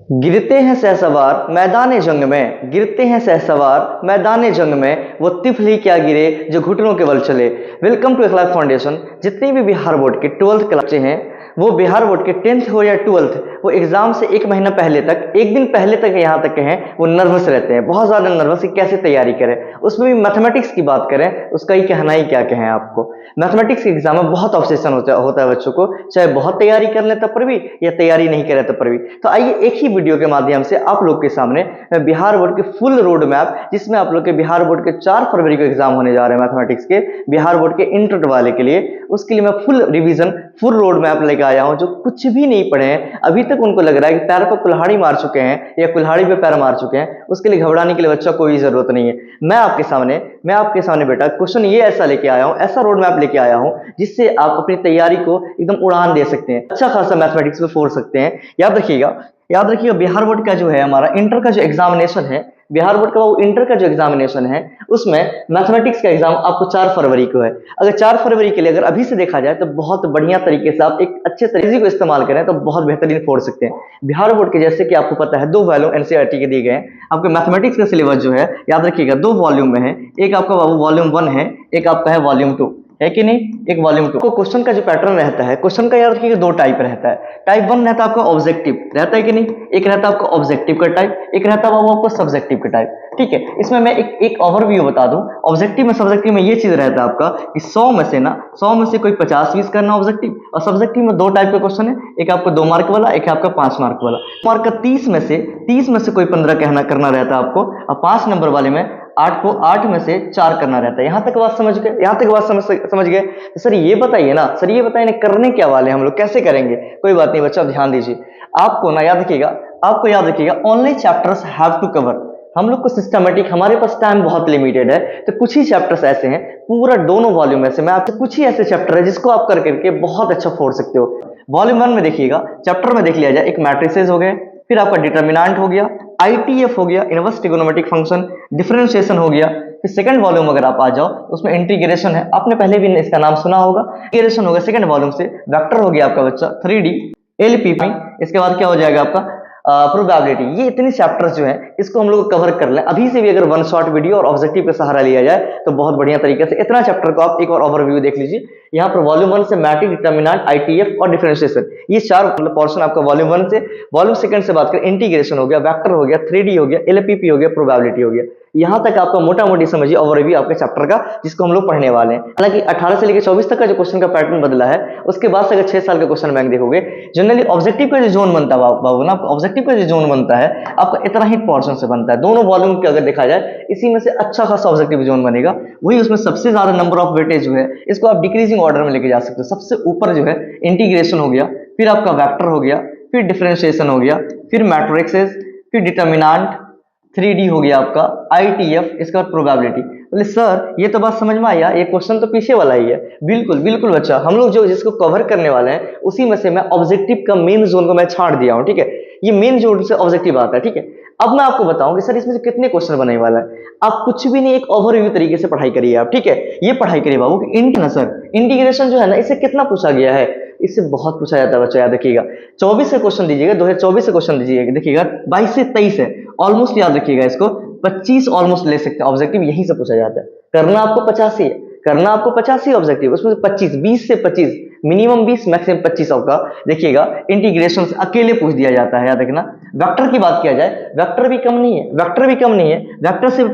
गिरते हैं सहसवार मैदान जंग में, गिरते हैं सहसवार मैदान जंग में, वो तिफल ही क्या गिरे जो घुटनों के बल चले। Welcome to Akhlaq foundation. जितने भी बिहार बोर्ड के 12th क्लास बच्चे हैं, वो बिहार बोर्ड के 10th हो या 12th, वो एग्जाम से एक महीना पहले तक, एक दिन पहले तक यहाँ तक के हैं, वो नर्वस रहते हैं, बहुत ज्यादा नर्वस कि कैसे तैयारी करें। उसमें भी मैथमेटिक्स की बात करें, उसका ही कहना ही क्या कहें आपको। मैथमेटिक्स के एग्जाम में बहुत ऑब्सेशन होता है बच्चों को, चाहे बहुत तैयारी कर ले तब पर भी या तैयारी नहीं करे तब पर भी। तो आइए एक ही वीडियो के माध्यम से आप लोग के सामने बिहार बोर्ड के फुल रोड मैप, जिसमें आप लोग के बिहार बोर्ड के 4 फरवरी को एग्जाम होने जा रहे हैं मैथमेटिक्स के, बिहार बोर्ड के इंटर वाले के लिए, उसके लिए मैं full revision, full road map लेकर आया हूं। जो कुछ भी नहीं पढ़े हैं अभी तक, उनको लग रहा है कि पैर पर कुल्हाड़ी मार चुके हैं या कुल्हाड़ी पे पैर मार चुके हैं, उसके लिए घबराने के लिए बच्चा कोई जरूरत नहीं है। मैं आपके सामने बेटा क्वेश्चन ये ऐसा लेके आया हूं, ऐसा रोड मैप लेके आया हूं, जिससे आप अपनी तैयारी को एकदम उड़ान दे सकते हैं, अच्छा खासा मैथमेटिक्स में फोड़ सकते हैं। याद रखिएगा बिहार बोर्ड का जो है, हमारा इंटर का जो एग्जामिनेशन है, बिहार बोर्ड का वो इंटर का जो एग्जामिनेशन है, उसमें मैथमेटिक्स का एग्जाम आपको 4 फरवरी को है। अगर 4 फरवरी के लिए अगर अभी से देखा जाए तो बहुत बढ़िया तरीके से आप एक अच्छे तरीके को इस्तेमाल करें तो बहुत बेहतरीन फोड़ सकते हैं। बिहार बोर्ड के जैसे कि आपको पता है 2 वॉल्यूम एनसीईआरटी के दिए गए हैं। आपके मैथमेटिक्स का सिलेबस जो है, याद रखिएगा 2 वॉल्यूम में है। एक आपका वॉल्यूम 1 है, एक आपका है वॉल्यूम 2, है कि नहीं। एक वॉल्यूम 2 को क्वेश्चन का जो पैटर्न रहता है, क्वेश्चन का याद रखिएगा 2 टाइप रहता है। टाइप 1 रहता है आपका ऑब्जेक्टिव, रहता है कि नहीं। एक रहता है आपका ऑब्जेक्टिव का टाइप, एक रहता है वो आपको सब्जेक्टिव का टाइप। ठीक है, इसमें मैं एक ओवरव्यू बता दूं। ऑब्जेक्टिव में, सब्जेक्टिव में ये चीज रहता है आपका कि 100 में से कोई 50-20 करना ऑब्जेक्टिव, और सब्जेक्टिव में 2 टाइप का क्वेश्चन है, एक आपको 2 मार्क वाला, एक आपका 5 मार्क वाला। मार्क का 30 में से कोई 15 करना रहता है आपको, और 5 नंबर वाले में 8 में से 4 करना रहता है। यहां तक बात समझ गए, यहां तक बात समझ गए। तो सर ये बताइए ना, सर ये बताइए ना, करने क्या वाले हम लोग, कैसे करेंगे। कोई बात नहीं बच्चा, ध्यान दीजिए। आपको ना याद रखिएगा only chapters have to cover. हम लोग को सिस्टमेटिक, हमारे पास टाइम बहुत लिमिटेड है, तो कुछ ही चैप्टर्स ऐसे हैं, पूरा दोनों वॉल्यूम में से मैं आपसे कुछ ही ऐसे चैप्टर है जिसको आप कर करके बहुत अच्छा फोड़ सकते हो। वॉल्यूम 1 में देखिएगा, चैप्टर में देख लिया जाए, एक मैट्रिसेस हो गए, फिर आपका डिटर्मिनेंट हो गया, आईटीएफ हो गया, इनवर्स ट्रिगोनोमेट्रिक फंक्शन, डिफरेंशिएशन हो गया। फिर सेकंड वॉल्यूम अगर आप आ जाओ, उसमें इंटीग्रेशन है, आपने पहले भी इसका नाम सुना होगा। इंटीग्रेशन होगा सेकंड वॉल्यूम से। वेक्टर हो गया आपका बच्चा 3D, एलपीपी, इसके बाद क्या हो जाएगा आपका प्रोबेबिलिटी। ये इतने चैप्टर्स जो हैं, इसको हम लोग कवर कर लें अभी से भी। अगर 1 शॉट वीडियो और ऑब्जेक्टिव का सहारा लिया जाए तो बहुत बढ़िया तरीके से इतना चैप्टर को आप एक और ओवरव्यू देख लीजिए। यहाँ पर वॉल्यूम 1 से मैट्रिक्स, डिटर्मिनेंट, आईटीएफ और डिफरेंशिएशन, ये 4 पोर्शन आपका वॉल्यूम 1 से। वॉल्यूम 2 से बात करें, इंटीग्रेशन हो गया, वेक्टर हो गया, 3D हो गया, एलपीपी हो गया, प्रोबेबिलिटी हो गया। यहां तक आपका मोटा मोटी समझिए ओवरव्यू आपके चैप्टर का, जिसको हम लोग पढ़ने वाले हैं। हालांकि 18 से लेकर 24 तक का जो क्वेश्चन का पैटर्न बदला है, उसके बाद से अगर 6 साल का क्वेश्चन बैंक देखोगे, जनरली ऑब्जेक्टिव का जो जोन बनता है बाबू ना, ऑब्जेक्टिव का जो जोन बनता है आपका इतना ही पोर्शन से बनता है। दोनों वॉल्यूम के अगर देखा जाए, इसी में से अच्छा खासा ऑब्जेक्टिव जोन बनेगा, वही उसमें सबसे ज्यादा नंबर ऑफ वेटेज जो है, इसको आप डिक्रीजिंग ऑर्डर में लेके जा सकते हो। सबसे ऊपर जो है इंटीग्रेशन हो गया, फिर आपका वेक्टर हो गया, फिर डिफरेंशिएशन हो गया, फिर मैट्रिसेस, फिर डिटर्मिनेंट, 3D हो गया आपका, आईटीएफ, इसके बाद प्रोबेबिलिटी। बोले सर ये तो बात समझ में आया, ये क्वेश्चन तो पीछे वाला ही है। बिल्कुल बिल्कुल बच्चा, हम लोग जो जिसको कवर करने वाले हैं, उसी में से मैं ऑब्जेक्टिव का मेन जोन को मैं छाड़ दिया हूं। ठीक है, ये मेन जोन से ऑब्जेक्टिव आता है। ठीक है, अब मैं आपको बताऊं कि सर इसमें से कितने क्वेश्चन बनने वाला है। आप कुछ भी नहीं, एक ओवरव्यू तरीके से पढ़ाई करिए आप। ठीक है, ये पढ़ाई करिए बाबू कि इंटीग्रेशन जो है ना, इससे कितना पूछा गया है। इससे बहुत पूछा जाता है बच्चा, याद रखिएगा। 24 से क्वेश्चन दीजिएगा, 2024 से क्वेश्चन दीजिएगा, देखिएगा 22 से 23 है, ऑलमोस्ट याद रखिएगा इसको। 25 ऑलमोस्ट ले सकते हैं, ऑब्जेक्टिव यहीं से पूछा जाता है। करना आपको 85 है, करना आपको 85 ऑब्जेक्टिव, उसमें 25, 20 से 25, मिनिमम 20, मैक्सिमम 25 आपका देखिएगा इंटीग्रेशन से अकेले पूछ दिया जाता है, याद रखना। वेक्टर की बात किया जाए, वेक्टर भी कम नहीं है, वेक्टर से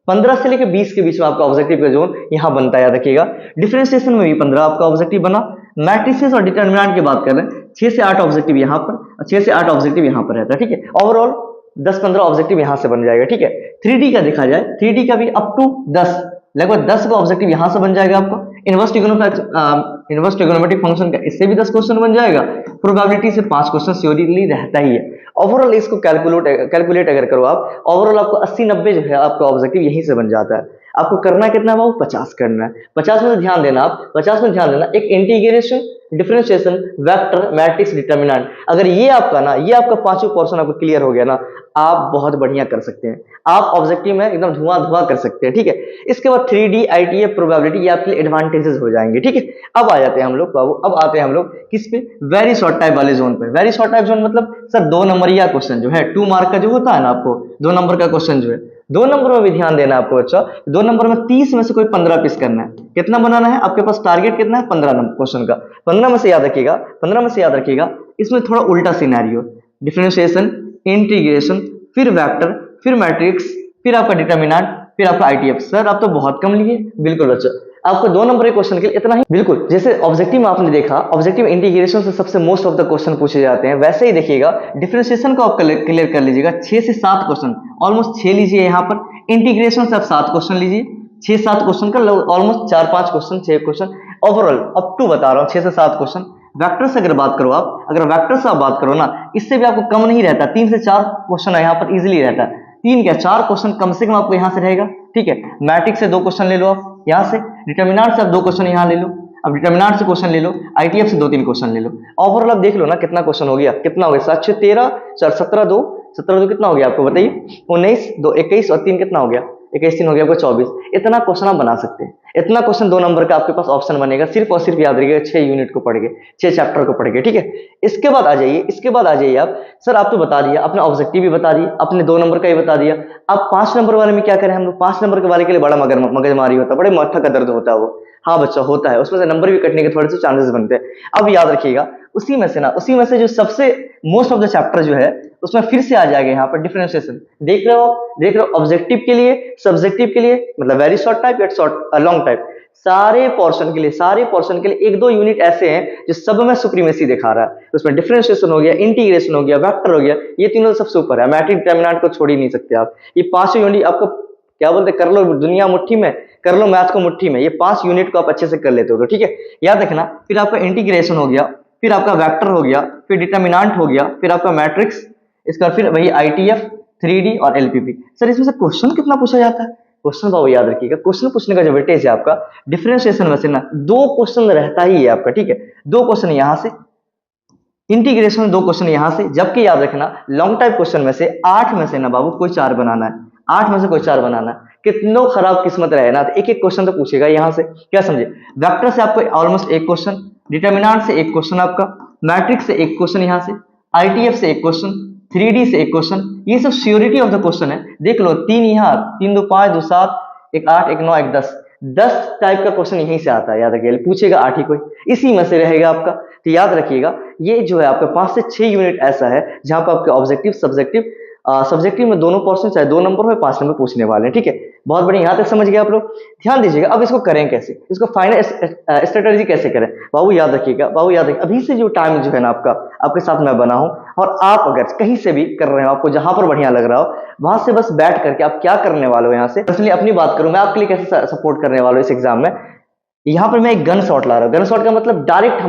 15 से लेकर 20 के बीच में आपका ऑब्जेक्टिव का जोन यहां बनता है, याद रखिएगा। डिफरेंशिएशन में भी 15 आपका ऑब्जेक्टिव बना। मैट्रिसेस और डिटर्मिनेंट की बात कर रहे हैं, 6 से 8 ऑब्जेक्टिव यहां पर, 6 से 8 ऑब्जेक्टिव यहां पर रहता है। ठीक है, ओवरऑल 10-15 ऑब्जेक्टिव यहां से बन जाएगा। ठीक है, 3D का देखा जाए, 3D का भी अप टू 10, लगभग 10 का ऑब्जेक्टिव यहां से बन जाएगा आपको। इनवर्स ट्रिगोनोमेट्रिक फंक्शन का इससे भी 10 क्वेश्चन बन जाएगा। प्रोबेबिलिटी से 5 क्वेश्चन श्योरली रहता ही है। ओवरऑल इसको कैलकुलेट अगर करो आप, ओवरऑल आपको 80-90 जो है आपका ऑब्जेक्टिव यहीं से बन जाता है। आपको करना कितना है बाबू, 50 करना है। 50 में ध्यान देना आप, 50 में ध्यान देना, एक integration, differentiation, vector, matrix, determinant, अगर ये आपका ना, ये आपका 5वां पोर्शन आपको क्लियर हो गया ना, आप बहुत बढ़िया कर सकते हैं, आप ऑब्जेक्टिव में एकदम धुआं धुआं कर सकते हैं, ठीक है। इसके बाद 3D ITF प्रोबेबिलिटी, ये आपके लिए एडवांटेजेस हो जाएंगे, ठीक है। अब आ जाते हैं हम लोग बाबू, अब आते हैं हम लोग किस पे, वेरी शॉर्ट टाइप वाले जोन पे। वेरी शॉर्ट टाइप जोन मतलब सर 2 नंबरिया क्वेश्चन जो है 2 मार्क का जो होता है ना, आपको 2 नंबर का क्वेश्चन जो है 2 नंबर में भी ध्यान देना है आपको बच्चा। 2 नंबर में 30 में से कोई 15 पीस करना है। कितना बनाना है आपके पास, टारगेट कितना है 15 नंबर क्वेश्चन का। 15 में से याद रखिएगा, 15 में से याद रखिएगा। इसमें थोड़ा उल्टा सिनेरियो, डिफरेंशिएशन, इंटीग्रेशन, फिर वेक्टर, फिर मैट्रिक्स, फिर आपका डिटर्मिनेंट, फिर आपका आईटीएफ। सर आप तो बहुत कम लिए। बिल्कुल बच्चा, आपको 2 नंबर के क्वेश्चन के लिए इतना ही। बिल्कुल, जैसे ऑब्जेक्टिव में आपने देखा, ऑब्जेक्टिव इंटीग्रेशन से सबसे मोस्ट ऑफ द क्वेश्चन पूछे जाते हैं, वैसे ही देखिएगा डिफरेंशिएशन को आप क्लियर कर लीजिएगा। 6 से 7 क्वेश्चन, ऑलमोस्ट 6 लीजिए यहाँ पर। इंटीग्रेशन से आप 7 क्वेश्चन लीजिए, 6-7 क्वेश्चन का almost 4-5 question, 6 question overall up to बता रहा हूँ, 6 से 7 क्वेश्चन। वेक्टर से अगर बात करो आप, अगर वेक्टर से आप बात करो ना, इससे भी आपको कम नहीं रहता, 3 से 4 क्वेश्चन यहाँ पर इजीली रहता है। 3 क्या 4 क्वेश्चन कम से कम आपको यहाँ से रहेगा, ठीक है। मैट्रिक्स से 2 क्वेश्चन ले लो आप यहाँ से, डिटर्मिनेंट से आप 2 क्वेश्चन यहाँ ले लो, अब डिटर्मिनेंट से क्वेश्चन ले लो, आईटीएफ से 2-3 क्वेश्चन ले लो। ओवरऑल आप देख लो ना कितना क्वेश्चन हो गया, कितना हो गया 7 6 13 4 17 2 17 2 कितना हो गया आपको बताइए, 19 2 21 और 3 कितना हो गया, 21 3 हो गया आपको 24। इतना क्वेश्चन आप बना सकते हैं। इतना क्वेश्चन 2 नंबर का आपके पास ऑप्शन बनेगा, सिर्फ और सिर्फ याद रखिएगा 6 यूनिट को पढ़ के, 6 चैप्टर को पढ़ के, ठीक है। इसके बाद आ जाइए, इसके बाद आ जाइए आप, सर आप तो बता दिया, अपने ऑब्जेक्टिव भी बता दिए, अपने 2 नंबर का ही बता दिया। अब 5 नंबर वाले में क्या करें हम लोग, 5 नंबर के वाले के लिए बड़ा मगजमारी होता है, बड़े माथा का दर्द होता है वो। हाँ बच्चा होता है, उसमें से नंबर भी कटने के थोड़े से चांसेस बनते हैं। अब याद रखिएगा, उसी में से जो सबसे मोस्ट ऑफ द चैप्टर जो है उसमें फिर से आ जाएगा यहाँ पर डिफरेंशिएशन। देख रहे हो ऑब्जेक्टिव के लिए, सब्जेक्टिव के लिए, मतलब वेरी शॉर्ट टाइप या शॉर्ट लॉन्ग टाइप, सारे पोर्शन के लिए 1-2 यूनिट ऐसे हैं जो सब में सुप्रीमेसी दिखा रहा है। उसमें डिफरेंशिएशन हो गया, इंटीग्रेशन हो गया, वेक्टर हो गया, ये तीनों सबसे ऊपर है। मैट्रिक डिटर्मिनेंट को छोड़ ही नहीं सकते आप। ये 5 यूनिट आपको क्या बोलते हैं, कर लो दुनिया मुट्ठी में, कर लो मैथ को मुट्ठी में। ये 5 यूनिट को आप अच्छे से कर लेते हो तो ठीक है, याद रखना। फिर आपका इंटीग्रेशन हो गया, फिर आपका वेक्टर हो गया, फिर डिटर्मिनेंट हो गया, फिर आपका मैट्रिक्स, इसका फिर वही आईटीएफ, 3D और एलपीपी। सर इसमें से क्वेश्चन कितना पूछा जाता है, क्वेश्चन बाबू याद रखिएगा, क्वेश्चन पूछने का जो वेटेज है आपका डिफरेंशिएशन में से ना 2 क्वेश्चन रहता ही है आपका, ठीक है। 2 क्वेश्चन यहाँ से, इंटीग्रेशन 2 क्वेश्चन यहाँ से, जबकि याद रखना लॉन्ग टाइप क्वेश्चन में से 8 में से ना बाबू कोई 4 बनाना है, 8 में से कोई 4 बनाना है। कितनों खराब किस्मत रहे ना, तो एक एक क्वेश्चन तो पूछेगा यहाँ से, क्या समझे। वेक्टर से आपको ऑलमोस्ट 1 क्वेश्चन, डिटर्मिनेंट से 1 क्वेश्चन आपका, मैट्रिक्स से 1 क्वेश्चन यहाँ से, आईटीएफ से 1 क्वेश्चन, 3D से 1 क्वेश्चन। ये सब श्योरिटी ऑफ द क्वेश्चन है। देख लो 3 यहाँ, 3 2 5 2 7 1 8 1 9 1 10 टाइप का क्वेश्चन यहीं से आता है, याद रखिए। पूछेगा 8 ही कोई, इसी में से रहेगा आपका। तो याद रखिएगा ये जो है आपका 5 से 6 यूनिट ऐसा है जहां पर आपके ऑब्जेक्टिव सब्जेक्टिव में दोनों पोर्शन चाहे 2 नंबर हो 5 नंबर पूछने वाले हैं, ठीक है। बहुत बढ़िया, यहाँ तक समझ गए आप लोग। ध्यान दीजिएगा, अब इसको करें कैसे, इसको फाइनल स्ट्रेटेजी कैसे करें बाबू, याद रखिएगा। अभी से जो टाइम जो है ना आपके साथ मैं बना हूं, और आप अगर कहीं से भी कर रहे हो, आपको जहां पर बढ़िया लग रहा हो, वहां से बस बैठ करके आप क्या करने वाले हो। यहाँ से पर्सनली अपनी बात करूं, मैं आपके लिए कैसे सपोर्ट करने वाला हूं इस एग्जाम में। यहाँ पर मैं एक गन शॉट ला रहा हूँ। गन शॉट का मतलब डायरेक्ट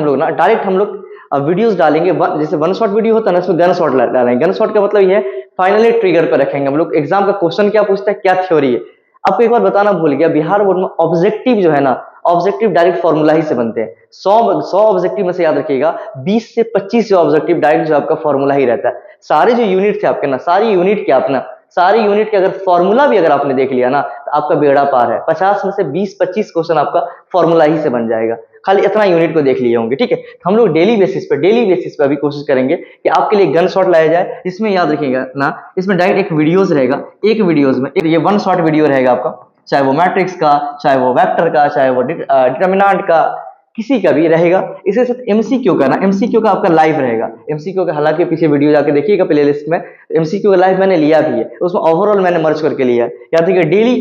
हम लोग वीडियोस डालेंगे, जैसे वन शॉट वीडियो होता है ना, उसमें गन शॉट डालेंगे। गन शॉट का मतलब ये है फाइनली ट्रिगर पर रखेंगे हम लोग। एग्जाम का क्वेश्चन क्या पूछता है, क्या थ्योरी है। आपको एक बार बताना भूल गया, बिहार बोर्ड में ऑब्जेक्टिव जो है ना, ऑब्जेक्टिव डायरेक्ट फॉर्मूला ही से बनते हैं। 100 ऑब्जेक्टिव में से याद रखिएगा 20 से 25 जो ऑब्जेक्टिव डायरेक्ट जो आपका फॉर्मूला ही रहता है। सारे जो यूनिट थे आपके ना, सारी यूनिट के अगर फॉर्मूला भी अगर आपने देख लिया ना, तो आपका बेड़ा पार है। 50 में से 20-25 क्वेश्चन आपका फॉर्मूला ही से बन जाएगा, खाली इतना यूनिट को देख लिए होंगे, ठीक है। हम लोग डेली बेसिस पे अभी कोशिश करेंगे कि आपके लिए गन शॉट लाया जाए। इसमें याद रखिएगा ना, इसमें डायरेक्ट एक वीडियोस रहेगा, एक वीडियोस में ये 1 शॉट वीडियो रहेगा आपका, चाहे वो मैट्रिक्स का, चाहे वो वेक्टर का, चाहे वो डिटर्मिनेंट का, किसी का भी रहेगा। इसके साथ एमसीक्यू का ना, एमसीक्यू का आपका लाइव रहेगा। एमसीक्यू का हालांकि पीछे वीडियो जाके देखिएगा प्लेलिस्ट में, एमसीक्यू का लाइव मैंने लिया भी है, उसमें ओवरऑल मैंने मर्ज करके लिया है। याद रखिएगा डेली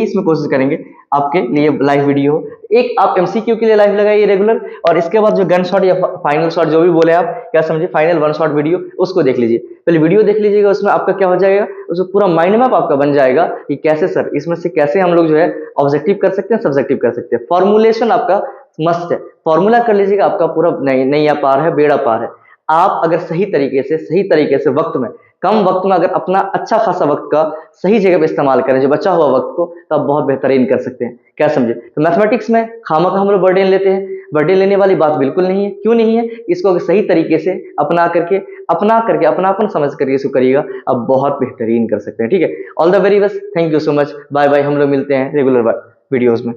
इसमें कोशिश करेंगे आपके लिए लाइव वीडियो हो। एक आप एमसीक्यू के लिए लाइव लगाइए रेगुलर, और इसके बाद जो गन शॉट या फाइनल शॉट जो भी बोले आप, क्या समझे, फाइनल 1 शॉट वीडियो, उसको देख लीजिए। पहले वीडियो देख लीजिएगा, उसमें आपका क्या हो जाएगा, उसमें पूरा माइंड मैप आपका बन जाएगा कि कैसे सर इसमें से कैसे हम लोग जो है ऑब्जेक्टिव कर सकते हैं, सब्जेक्टिव कर सकते हैं। फॉर्मुलेशन आपका मस्ट है, फॉर्मूला कर लीजिएगा, आपका पूरा नहीं पार है, बेड़ा पार है। आप अगर सही तरीके से वक्त में, कम वक्त में अगर अपना अच्छा खासा वक्त का सही जगह पे इस्तेमाल करें, जो बचा हुआ वक्त को, तो आप बहुत बेहतरीन कर सकते हैं, क्या समझे। तो मैथमेटिक्स में खामा का हम लोग बर्डन लेते हैं, बर्थडे लेने वाली बात बिल्कुल नहीं है। क्यों नहीं है? इसको अगर सही तरीके से अपना करके अपनापन समझ करके इसको करिएगा, आप बहुत बेहतरीन कर सकते हैं। ठीक है, all the very best, thank you so much, bye bye. हम लोग मिलते हैं रेगुलर वीडियोस में।